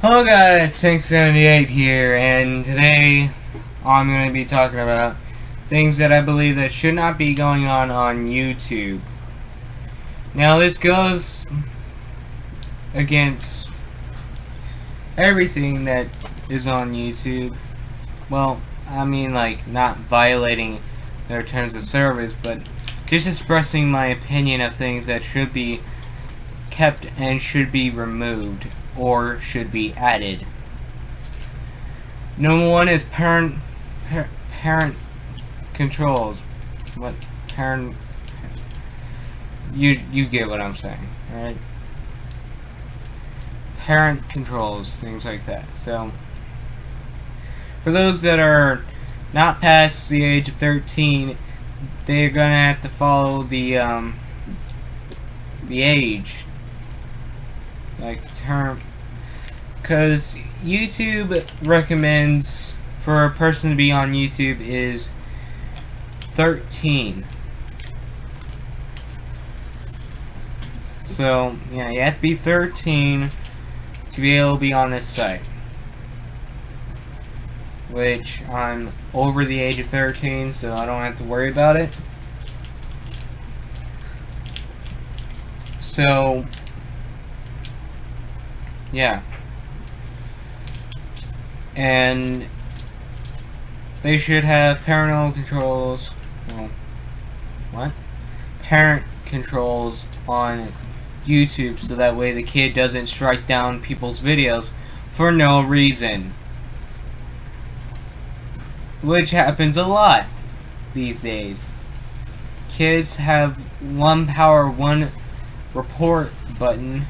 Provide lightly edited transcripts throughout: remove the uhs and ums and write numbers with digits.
Hello guys, Tank78 here, and today I'm going to be talking about things that I believe that should not be going on YouTube. Now this goes against everything that is on YouTube. Well, I mean like not violating their terms of service, but just expressing my opinion of things that should be kept and should be removed or should be added. Number one is parent controls. What parent? You get what I'm saying, right? Parent controls, things like that. So, for those that are not past the age of 13, they're gonna have to follow the age, like term, because YouTube recommends for a person to be on YouTube is 13. So yeah, you have to be 13 to be able to be on this site, which I'm over the age of 13, so I don't have to worry about it. So yeah, and they should have parental controls. Well, what? Parent controls on YouTube, so that way the kid doesn't strike down people's videos for no reason, which happens a lot these days. Kids have one power, one report button,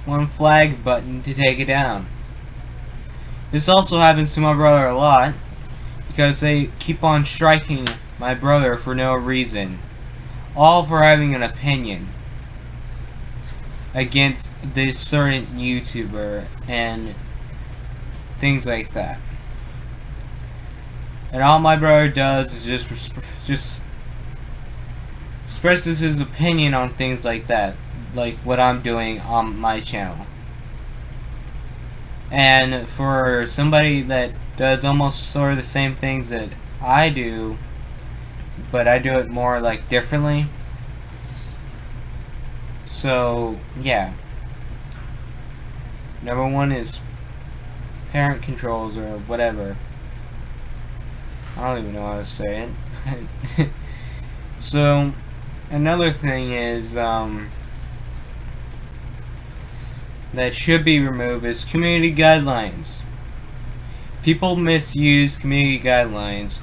one flag button to take it down. This also happens to my brother a lot, because they keep on striking my brother for no reason, all for having an opinion against this certain YouTuber and things like that. And all my brother does is just expresses his opinion on things like that, like what I'm doing on my channel. And for somebody that does almost sort of the same things that I do, but I do it more like differently. So yeah, number one is parent controls or whatever. I don't even know how to say it. So another thing is that should be removed is community guidelines. People misuse community guidelines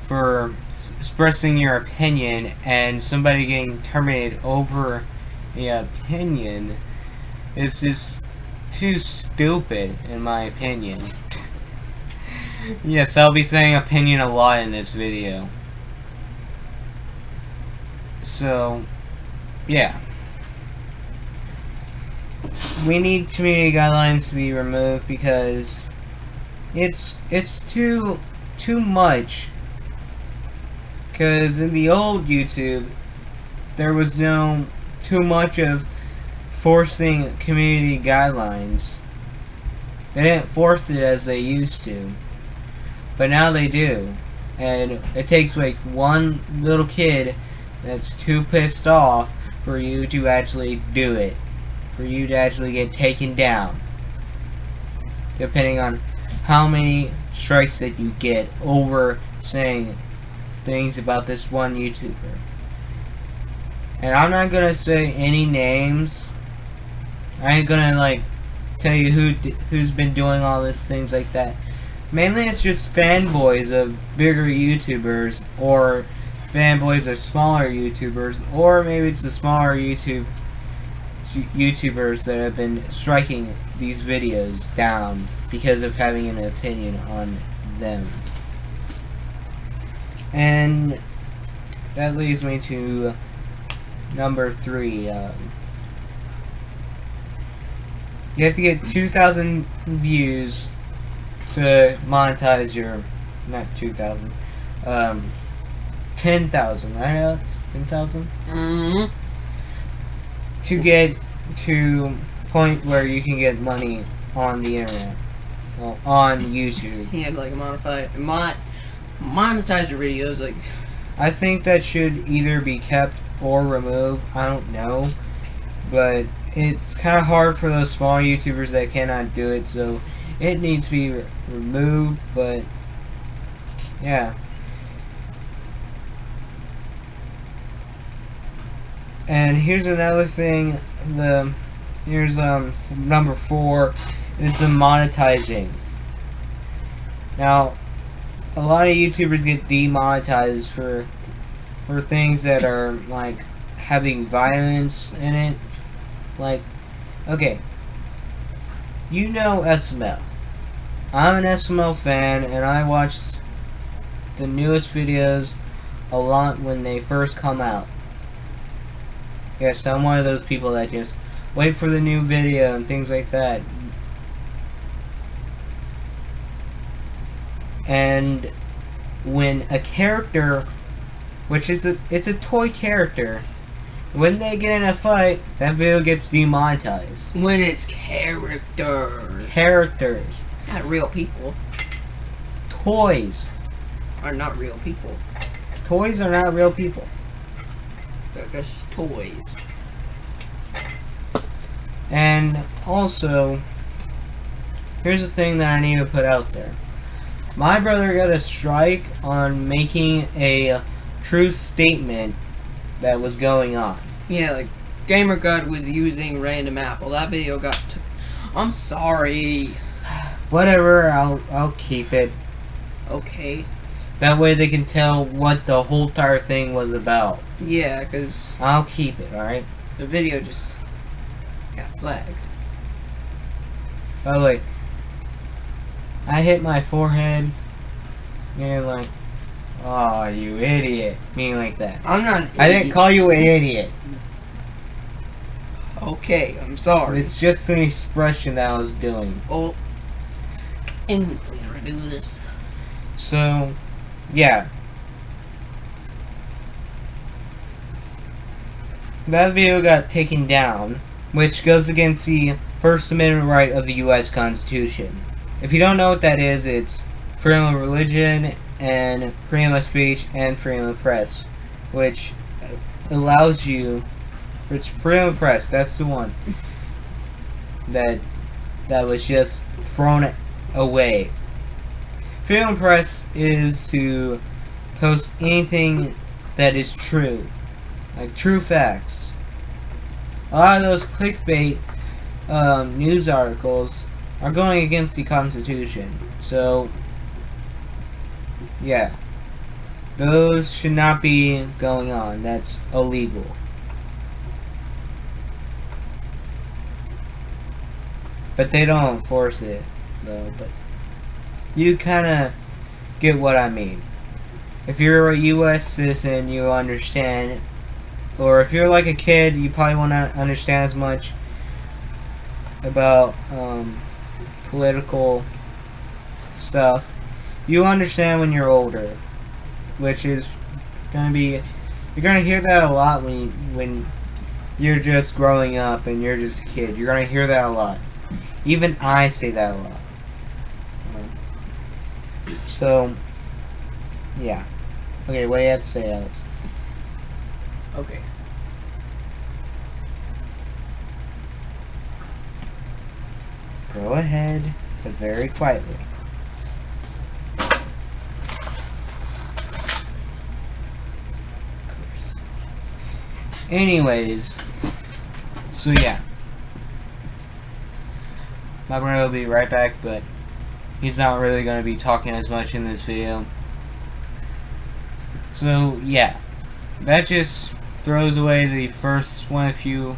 for expressing your opinion, and somebody getting terminated over the opinion is just too stupid, in my opinion. Yes, I'll be saying opinion a lot in this video. So, yeah. We need community guidelines to be removed because it's too much. Because in the old YouTube, there was no too much of forcing community guidelines. They didn't force it as they used to, but now they do. And it takes like one little kid that's too pissed off for you to actually do it, for you to actually get taken down, depending on how many strikes that you get over saying things about this one YouTuber. And I'm not gonna say any names. I ain't gonna like tell you who's been doing all these things like that. Mainly it's just fanboys of bigger YouTubers, or fanboys of smaller YouTubers, or maybe it's the smaller YouTubers that have been striking these videos down because of having an opinion on them. And that leads me to number 3. You have to get 2,000 views to monetize your, not 2,000, 10,000, right, Alex? 10,000? Mm-hmm. To get to point where you can get money on the internet, well, on YouTube. Yeah, like monetize your videos. Like, I think that should either be kept or removed. I don't know, but it's kind of hard for those small YouTubers that cannot do it, so it needs to be removed. But yeah. And here's another thing. Here's number 4. It's the monetizing. Now, a lot of YouTubers get demonetized for things that are like having violence in it. Like, okay, you know SML. I'm an SML fan, and I watch the newest videos a lot when they first come out. Yes, I'm one of those people that just wait for the new video and things like that. And when a character, which is it's a toy character, when they get in a fight, that video gets demonetized. when it's characters, Characters. not real people, Toys. are not real people. Toys are not real people. They're just toys. And also, here's the thing that I need to put out there. My brother got a strike on making a true statement that was going on. Yeah, like GamerGud was using Random Apple. That video got took. I'm sorry. Whatever, I'll keep it. Okay. That way they can tell what the whole entire thing was about. Yeah, because I'll keep it, alright? the video just got flagged. By the way, I hit my forehead and like, oh, you idiot. Meaning like that. I'm not an I didn't idiot. call you an idiot. Okay, I'm sorry. It's just an expression that I was doing. Oh, and we never do this. So, yeah. That video got taken down, which goes against the First Amendment right of the U.S. Constitution. If you don't know what that is, it's freedom of religion and freedom of speech and freedom of press, which allows you. It's freedom of press. That's the one that was just thrown away. Freedom of press is to post anything that is true, like true facts. A lot of those clickbait news articles are going against the Constitution. So, yeah. Those should not be going on. That's illegal. But they don't enforce it, though. But you kind of get what I mean. If you're a U.S. citizen, you understand. Or if you're like a kid, you probably won't understand as much about political stuff. You understand when you're older, which is gonna be, you're gonna hear that a lot when you're just growing up and you're just a kid. You're gonna hear that a lot. Even I say that a lot. So, yeah. Okay, what do you have to say, Alex? Okay. Go ahead, but very quietly. Anyways, so yeah. My brother will be right back, but he's not really going to be talking as much in this video. So, yeah. That just throws away the first one of the few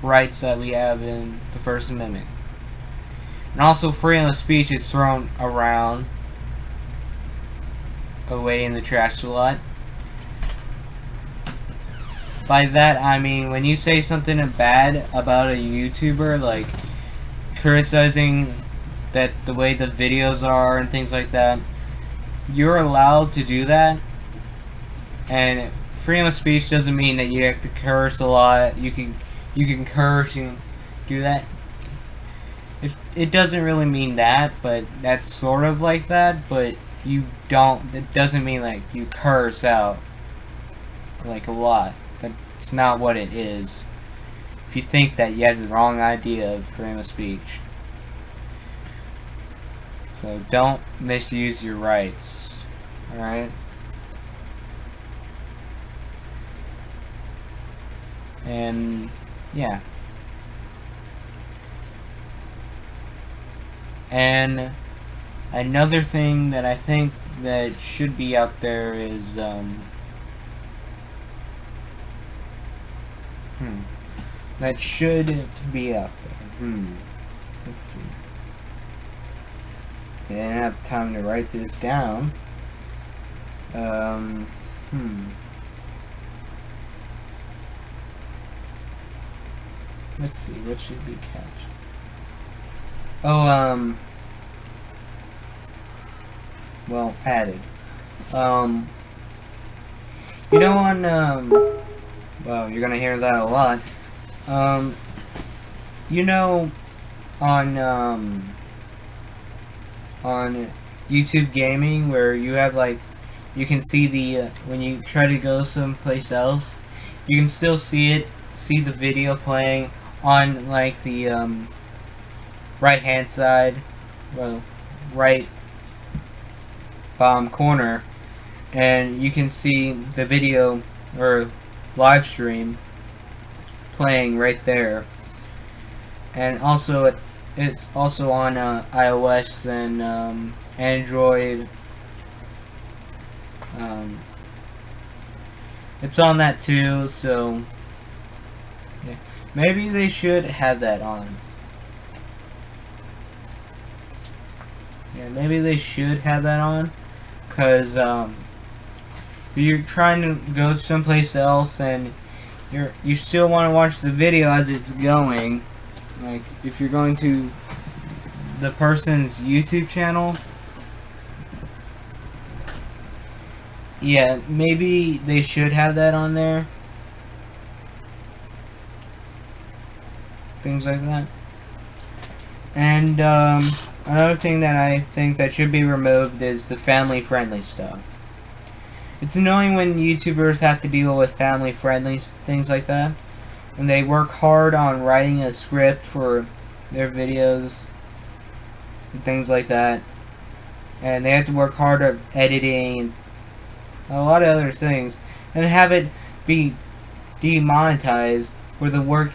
rights that we have in the First Amendment. And also, freedom of speech is thrown around away in the trash a lot. By that, I mean, when you say something bad about a YouTuber, like criticizing that the way the videos are and things like that, you're allowed to do that. And freedom of speech doesn't mean that you have to curse a lot. You can curse do that. It doesn't really mean that, but that's sort of like that, but you don't, it doesn't mean like you curse out like a lot. That's not what it is. If you think that, you have the wrong idea of freedom of speech. So don't misuse your rights, alright? And yeah. And another thing that I think that should be out there is that should be out there. Let's see. I didn't have time to write this down. Let's see, what should be kept? Oh, well, added. You know, on, well, you're gonna hear that a lot. You know, on YouTube Gaming, where you have, like, you can see the, when you try to go someplace else, you can still see the video playing on, like, the, right hand side, well, right bottom corner, and you can see the video or live stream playing right there. And also it's also on iOS and Android. It's on that too, so yeah. Maybe they should have that on. Yeah, maybe they should have that on, because if you're trying to go someplace else and you still want to watch the video as it's going, like if you're going to the person's YouTube channel, yeah, maybe they should have that on there. Things like that. And another thing that I think that should be removed is the family-friendly stuff. It's annoying when YouTubers have to deal with family-friendly things like that, and they work hard on writing a script for their videos and things like that, and they have to work hard at editing and a lot of other things, and have it be demonetized for the work,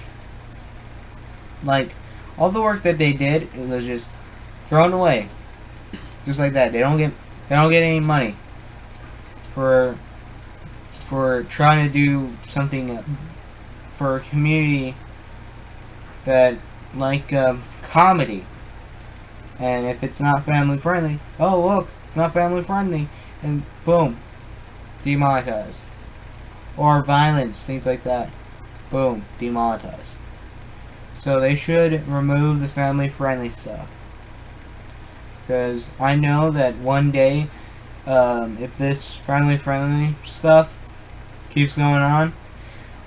like all the work that they did, it was just thrown away, just like that. They don't get any money for trying to do something for a community that like comedy. And if it's not family friendly, oh look, it's not family friendly, and boom, demonetized. Or violence, things like that, boom, demonetized. So they should remove the family friendly stuff, because I know that one day, if this family friendly stuff keeps going on,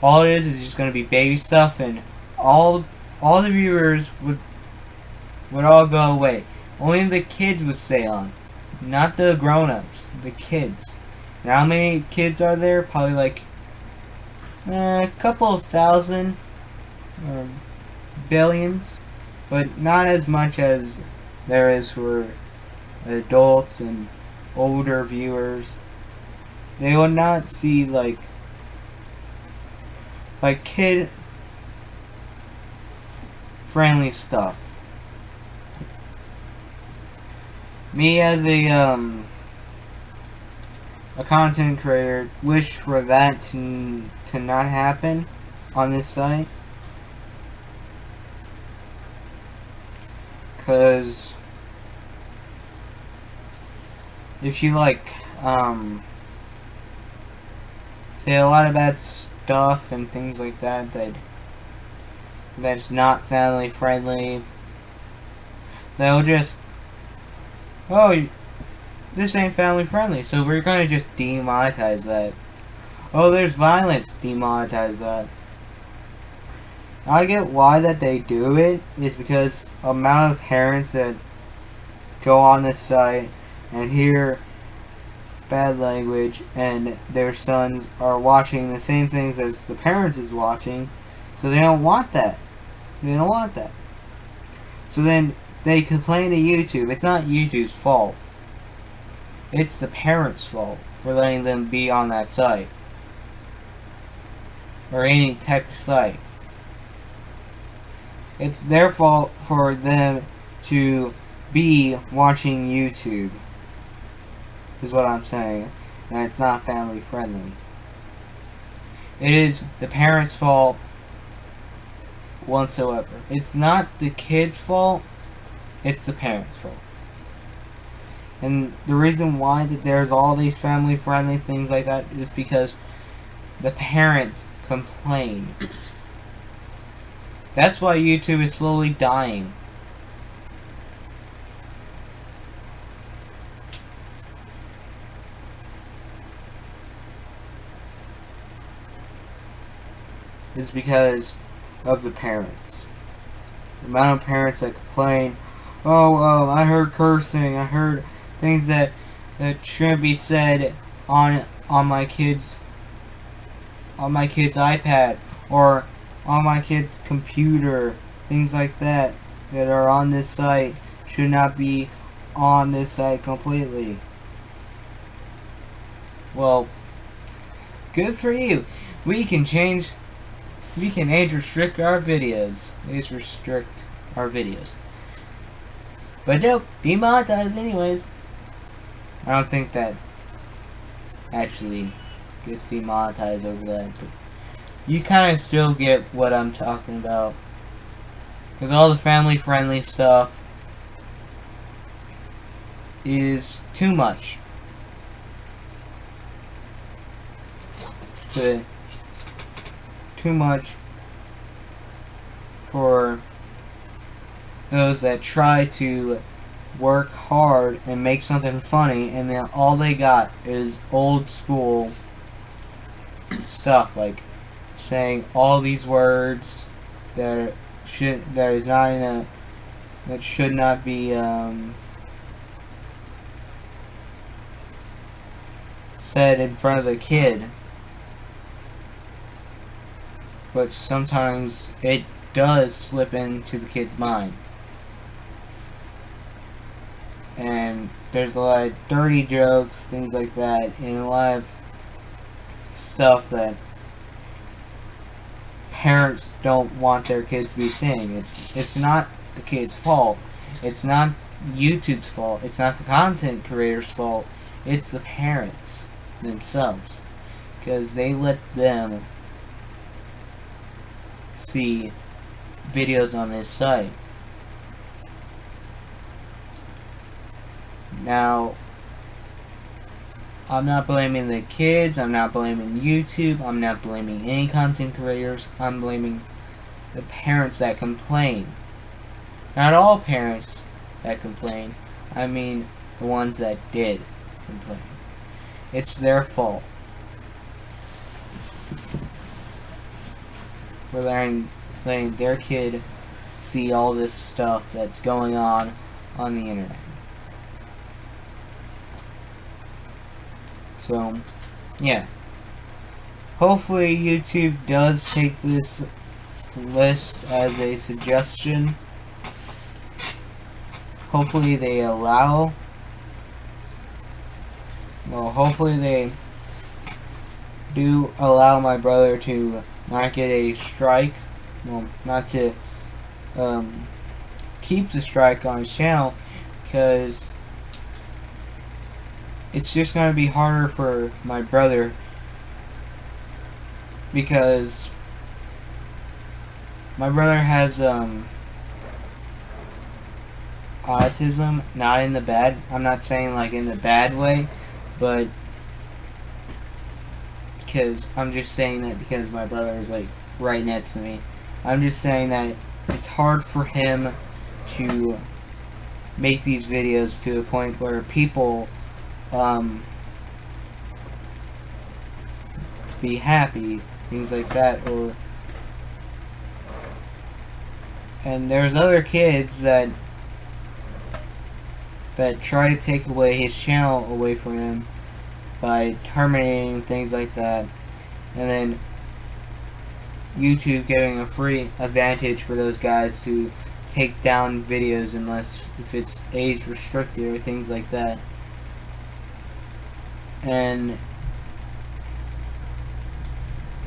all it is just going to be baby stuff, and all the viewers would all go away. Only the kids would stay on, not the grown-ups, the kids. Now, how many kids are there? Probably like a couple of thousand or billions, but not as much as there is for adults and older viewers. They will not see like kid friendly stuff. Me as a content creator wish for that to not happen on this site, because if you like say a lot of bad stuff and things like that that's not family friendly, they'll just, oh, this ain't family friendly, so we're gonna just demonetize that. Oh, there's violence, demonetize that. I get why that they do it is because amount of parents that go on this site and hear bad language and their sons are watching the same things as the parents is watching, so they don't want that. They don't want that. So then they complain to YouTube. It's not YouTube's fault. It's the parents' fault for letting them be on that site. Or any type of site. It's their fault for them to be watching YouTube. Is what I'm saying. And it's not family friendly. It is the parents' fault whatsoever. It's not the kids' fault. It's the parents' fault. And the reason why that there's all these family friendly things like that is because the parents complain. That's why YouTube is slowly dying. It's because of the parents. The amount of parents that complain, oh, I heard cursing, I heard things that shouldn't be said on my kid's iPad or on my kid's computer, things like that are on this site should not be on this site completely. Well, good for you. We can age restrict our videos. But nope, demonetized anyways. I don't think that actually gets demonetized over that, but you kind of still get what I'm talking about. Because all the family friendly stuff is too much. Too much for those that try to work hard and make something funny, and then all they got is old school stuff like saying all these words that should not be said in front of the kid, but sometimes it does slip into the kid's mind. And there's a lot of dirty jokes, things like that, and a lot of stuff that parents don't want their kids to be seeing. It's not the kid's fault. It's not YouTube's fault. It's not the content creator's fault. It's the parents themselves. Because they let them see videos on this site. Now, I'm not blaming the kids, I'm not blaming YouTube, I'm not blaming any content creators, I'm blaming the parents that complain. Not all parents that complain, I mean the ones that did complain. It's their fault for letting their kid see all this stuff that's going on the internet. So, yeah. Hopefully YouTube does take this list as a suggestion. Hopefully they do allow my brother to not get a strike. Well, not to keep the strike on his channel, because it's just going to be harder for my brother, because my brother has autism, not in the bad, I'm not saying like in the bad way, but because I'm just saying that because my brother is like right next to me. I'm just saying that it's hard for him to make these videos to a point where people be happy, things like that, or And there's other kids that try to take away his channel away from him by terminating things like that, and then YouTube giving a free advantage for those guys to take down videos unless if it's age restricted or things like that. And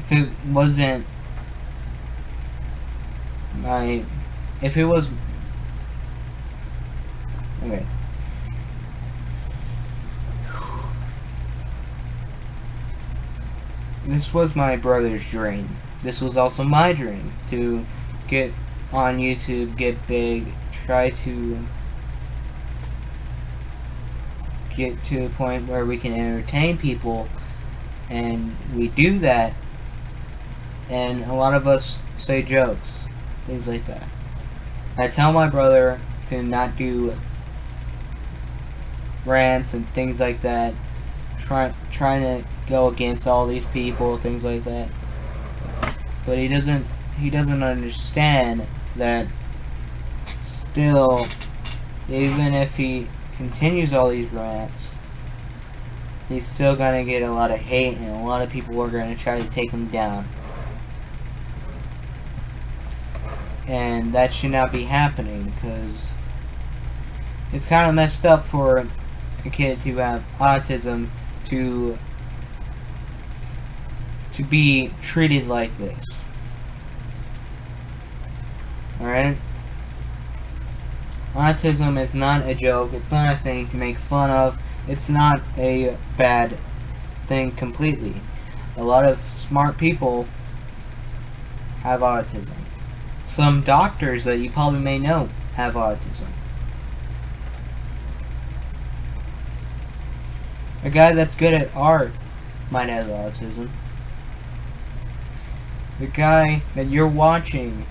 if it wasn't if it was okay. This was my brother's dream. This was also my dream, to get on YouTube, get big, try to get to a point where we can entertain people, and we do that, and a lot of us say jokes, things like that. I tell my brother to not do rants and things like that, trying to go against all these people, things like that. But he doesn't understand that still, even if he continues all these rants, he's still gonna get a lot of hate, and a lot of people are gonna try to take him down. And that should not be happening, because it's kind of messed up for a kid to have autism to be treated like this. Alright? Autism is not a joke. It's not a thing to make fun of. It's not a bad thing completely. A lot of smart people have autism. Some doctors that you probably may know have autism. A guy that's good at art might have autism. The guy that you're watching,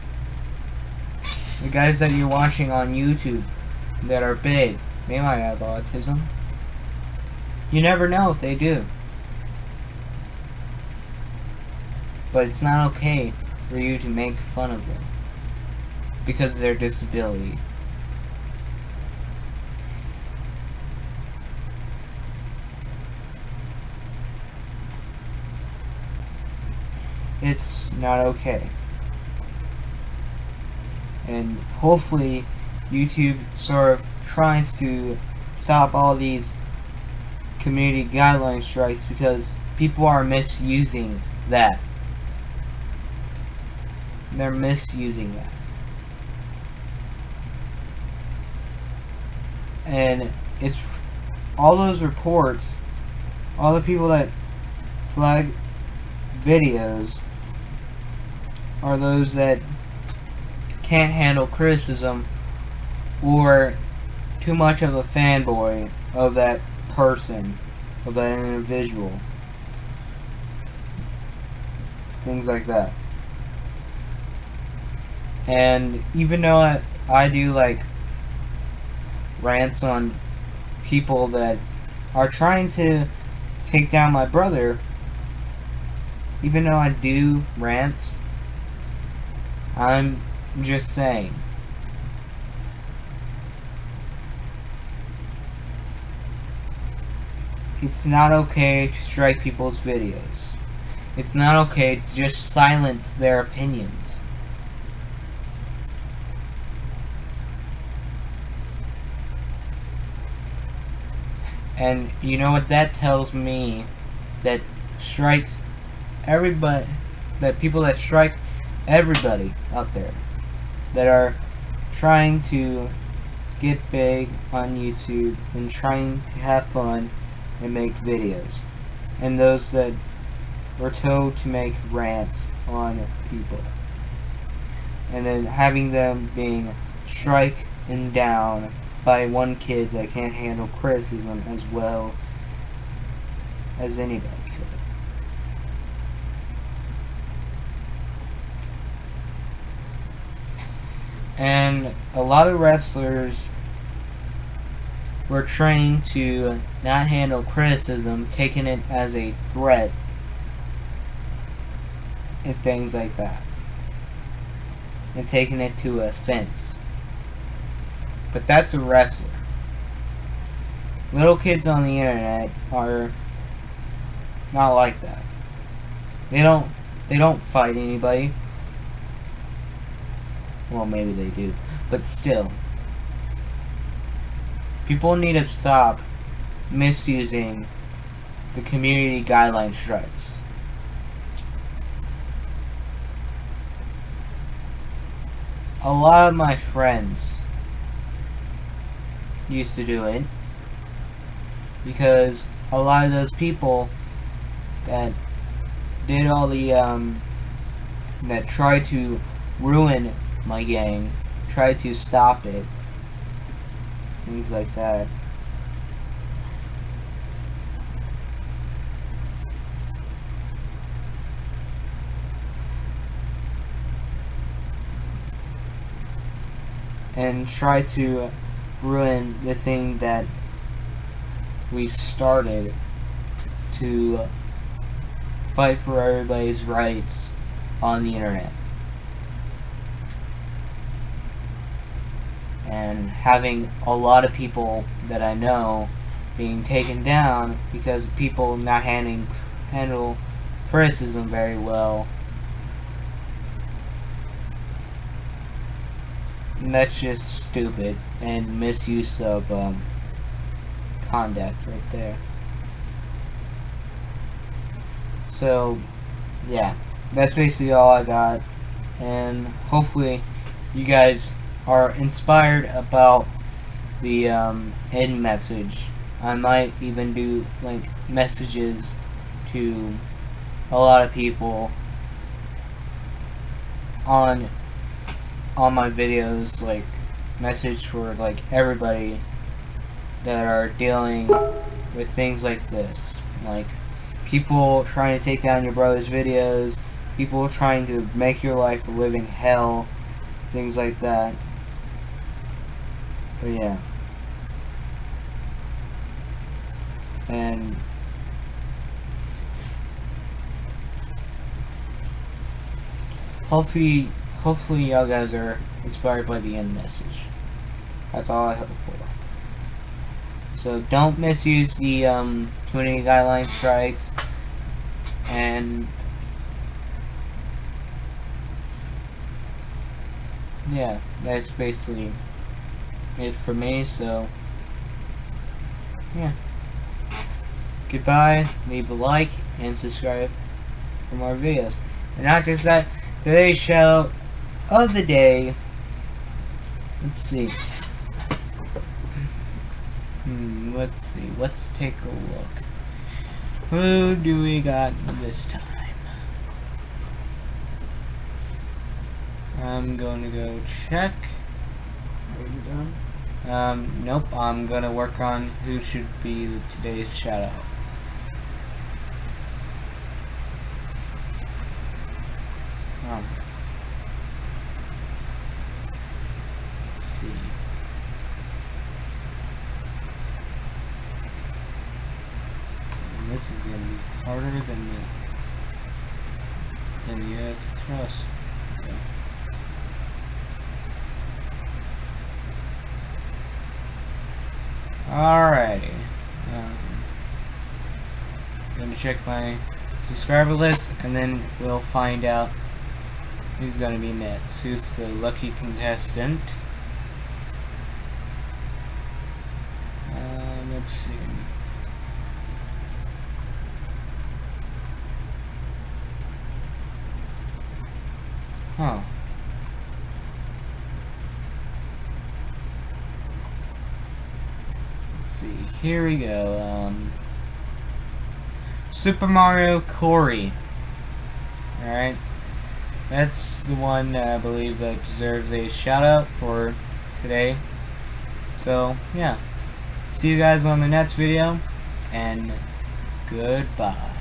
the guys that you're watching on YouTube that are big, they might have autism. You never know if they do. But it's not okay for you to make fun of them because of their disability. It's not okay. And hopefully YouTube sort of tries to stop all these community guideline strikes, because people are misusing that. They're misusing that. And it's all those reports, all the people that flag videos are those that can't handle criticism, or too much of a fanboy of that person, of that individual. Things like that. And even though I do like rants on people that are trying to take down my brother, even though I do rants, I'm just saying, it's not okay to strike people's videos. It's not okay to just silence their opinions. And you know what that tells me? That strikes everybody, that people that strike everybody out there that are trying to get big on YouTube and trying to have fun and make videos, and those that were told to make rants on people, and then having them being stricken down by one kid that can't handle criticism as well as anybody could. And a lot of wrestlers were trained to not handle criticism, taking it as a threat and things like that. and taking it to a fence. But that's a wrestler. Little kids on the internet are not like that. They don't fight anybody. Well, maybe they do, but still. People need to stop misusing the community guideline strikes. A lot of my friends used to do it because a lot of those people that did all the that tried to ruin my gang, tried to stop it, things like that. And try to ruin the thing that we started to fight for everybody's rights on the internet. And having a lot of people that I know being taken down because of people not handle criticism very well. And that's just stupid and misuse of conduct right there. So, yeah, that's basically all I got, and hopefully you guys are inspired about the end message. I might even do like messages to a lot of people on my videos, like message for like everybody that are dealing with things like this, like people trying to take down your brother's videos, people trying to make your life a living hell, things like that. But yeah, and hopefully y'all guys are inspired by the end message. That's all I hope for. So don't misuse the community guideline strikes, and yeah, that's basically it for me. So yeah, goodbye, leave a like and subscribe for more videos. And not just that, today's shout out of the day, let's see, let's take a look. Who do we got this time? I'm gonna go check. Are you done? Nope, I'm gonna work on who should be today's shout out. Let's see. And this is gonna be harder than the Earth crust. Okay. Alrighty. Gonna check my subscriber list, and then we'll find out who's gonna be next. Who's the lucky contestant? Let's see. Huh. Let's see. Here we go. Super Mario Corey. Alright. That's the one that I believe that deserves a shout out for today. So, yeah. See you guys on the next video, and goodbye.